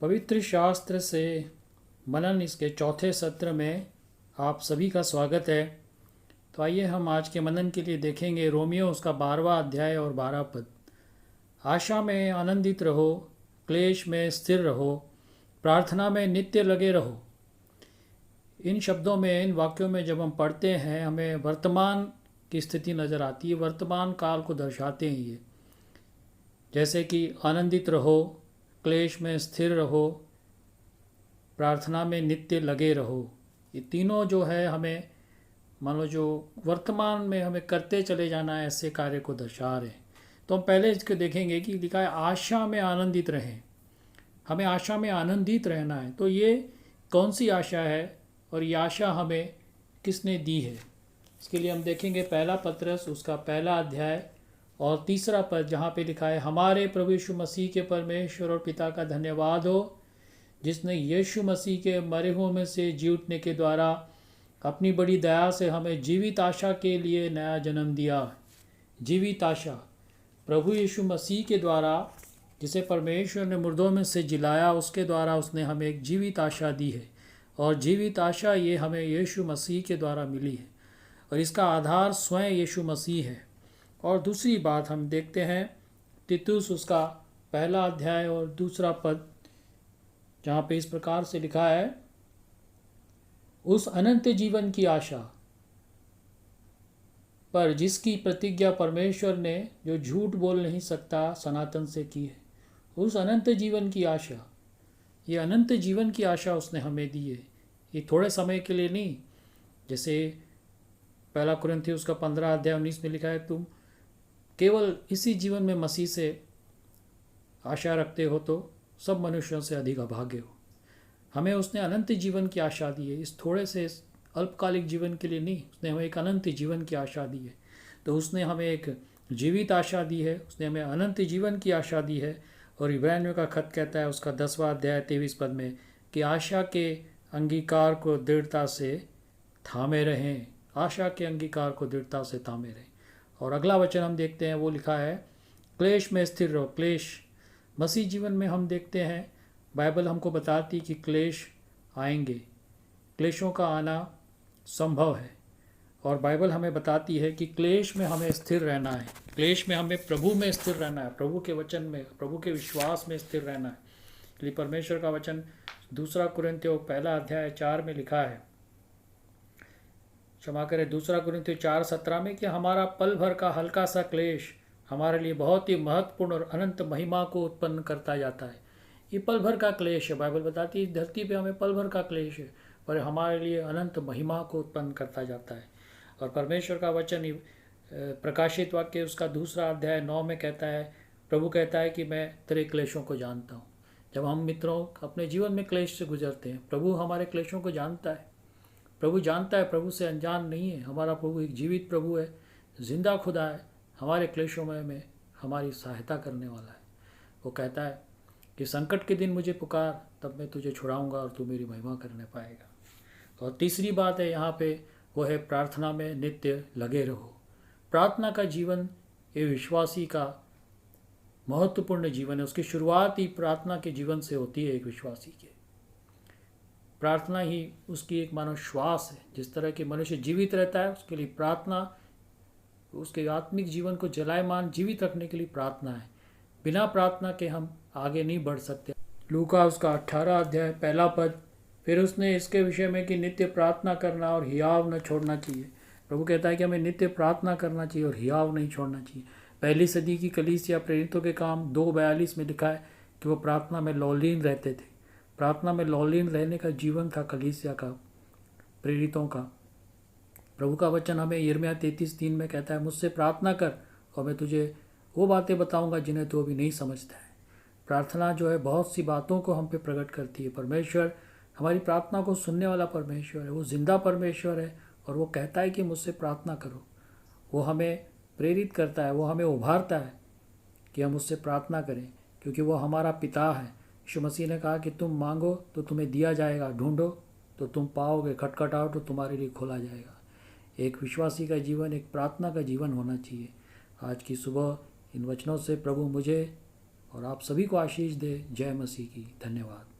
पवित्र शास्त्र से मनन इसके चौथे सत्र में आप सभी का स्वागत है। तो आइए हम आज के मनन के लिए देखेंगे रोमियो उसका 12वां अध्याय और 12 पद। आशा में आनंदित रहो, क्लेश में स्थिर रहो, प्रार्थना में नित्य लगे रहो। इन शब्दों में, इन वाक्यों में जब हम पढ़ते हैं, हमें वर्तमान की स्थिति नज़र आती है, वर्तमान काल को दर्शाते हैं ये। जैसे कि आनंदित रहो, क्लेश में स्थिर रहो, प्रार्थना में नित्य लगे रहो। ये तीनों जो है हमें मान लो जो वर्तमान में हमें करते चले जाना है, ऐसे कार्य को दर्शा रहे हैं। तो हम पहले इसको देखेंगे कि लिखा है आशा में आनंदित रहें। हमें आशा में आनंदित रहना है। तो ये कौन सी आशा है और ये आशा हमें किसने दी है? इसके लिए हम देखेंगे पहला पत्रस उसका पहला अध्याय और तीसरा पद, जहाँ पे लिखा है हमारे प्रभु यीशु मसीह के परमेश्वर और पिता का धन्यवाद हो, जिसने यीशु मसीह के मरे हुओं में से जी उठने के द्वारा अपनी बड़ी दया से हमें जीवित आशा के लिए नया जन्म दिया। जीवित आशा प्रभु यीशु मसीह के द्वारा, जिसे परमेश्वर ने मुर्दों में से जिलाया, उसके द्वारा उसने हमें एक जीवित आशा दी है। और जीवित आशा ये हमें यीशु मसीह के द्वारा मिली है और इसका आधार स्वयं यीशु मसीह है। और दूसरी बात हम देखते हैं तीतुस उसका पहला अध्याय और दूसरा पद, जहाँ पे इस प्रकार से लिखा है उस अनंत जीवन की आशा पर जिसकी प्रतिज्ञा परमेश्वर ने, जो झूठ बोल नहीं सकता, सनातन से की है। उस अनंत जीवन की आशा, ये अनंत जीवन की आशा उसने हमें दी है। ये थोड़े समय के लिए नहीं, जैसे पहला कुरिन्थियों उसका 15 अध्याय 19 में लिखा है तुम केवल इसी जीवन में मसीह से आशा रखते हो तो सब मनुष्यों से अधिक अभागे हो। हमें उसने अनंत जीवन की आशा दी है। इस थोड़े से अल्पकालिक जीवन के लिए नहीं, उसने हमें एक अनंत जीवन की आशा दी है। तो उसने हमें एक जीवित आशा दी है, उसने हमें अनंत जीवन की आशा दी है। और इब्रानियों का खत कहता है उसका 10वां अध्याय 23 पद में कि आशा के अंगीकार को दृढ़ता से थामे रहें। आशा के अंगीकार को दृढ़ता से थामे रहें। और अगला वचन हम देखते हैं, वो लिखा है क्लेश में स्थिर रहो। क्लेश मसीह जीवन में हम देखते हैं, बाइबल हमको बताती कि क्लेश आएंगे, क्लेशों का आना संभव है। और बाइबल हमें बताती है कि क्लेश में हमें स्थिर रहना है, क्लेश में हमें प्रभु में स्थिर रहना है, प्रभु के वचन में, प्रभु के विश्वास में स्थिर रहना है। इसलिए परमेश्वर का वचन दूसरा कुरिन्थियों पहला अध्याय 4 में लिखा है, क्षमा करें, दूसरा कुरिन्थियों 4:17 में कि हमारा पल भर का हल्का सा क्लेश हमारे लिए बहुत ही महत्वपूर्ण और अनंत महिमा को उत्पन्न करता जाता है। ये पल भर का क्लेश है। बाइबल बताती है धरती पे हमें पल भर का क्लेश है, पर हमारे लिए अनंत महिमा को उत्पन्न करता जाता है। और परमेश्वर का वचन प्रकाशित वाक्य उसका दूसरा अध्याय 9 में कहता है, प्रभु कहता है कि मैं तेरे क्लेशों को जानता हूँ। जब हम मित्रों अपने जीवन में क्लेश से गुजरते हैं, प्रभु हमारे क्लेशों को जानता है। प्रभु जानता है, प्रभु से अनजान नहीं है। हमारा प्रभु एक जीवित प्रभु है, जिंदा खुदा है, हमारे क्लेशों में हमारी सहायता करने वाला है। वो कहता है कि संकट के दिन मुझे पुकार, तब मैं तुझे छुड़ाऊंगा और तू मेरी महिमा करने पाएगा। और तीसरी बात है यहाँ पे, वो है प्रार्थना में नित्य लगे रहो। प्रार्थना का जीवन ये विश्वासी का महत्वपूर्ण जीवन है। उसकी शुरुआत ही प्रार्थना के जीवन से होती है। एक विश्वासी के प्रार्थना ही उसकी एक मानो श्वास है। जिस तरह के मनुष्य जीवित रहता है, उसके लिए प्रार्थना, उसके आत्मिक जीवन को जलायमान जीवित रखने के लिए प्रार्थना है। बिना प्रार्थना के हम आगे नहीं बढ़ सकते। लूका उसका 18 अध्याय पहला पद, फिर उसने इसके विषय में कि नित्य प्रार्थना करना और हियाव न छोड़ना चाहिए। प्रभु कहता है कि हमें नित्य प्रार्थना करना चाहिए और हियाव नहीं छोड़ना चाहिए। पहली सदी की कलीसिया प्रेरितों के काम 2:42 में लिखा है कि वो प्रार्थना में लौलीन रहते थे। प्रार्थना में लौलीन रहने का जीवन था कलीसिया का, प्रेरितों का। प्रभु का वचन हमें यिर्मयाह 33:3 में कहता है, मुझसे प्रार्थना कर और मैं तुझे वो बातें बताऊंगा जिन्हें तू अभी नहीं समझता है। प्रार्थना जो है बहुत सी बातों को हम पे प्रकट करती है। परमेश्वर हमारी प्रार्थना को सुनने वाला परमेश्वर है, वो जिंदा परमेश्वर है और वो कहता है कि मुझसे प्रार्थना करो। वो हमें प्रेरित करता है, वो हमें उभारता है कि हम उससे प्रार्थना करें, क्योंकि वो हमारा पिता है। यीशु मसीह ने कहा कि तुम मांगो तो तुम्हें दिया जाएगा, ढूंढो तो तुम पाओगे, खटखटाओ तो तुम्हारे लिए खोला जाएगा। एक विश्वासी का जीवन एक प्रार्थना का जीवन होना चाहिए। आज की सुबह इन वचनों से प्रभु मुझे और आप सभी को आशीष दे। जय मसीह की। धन्यवाद।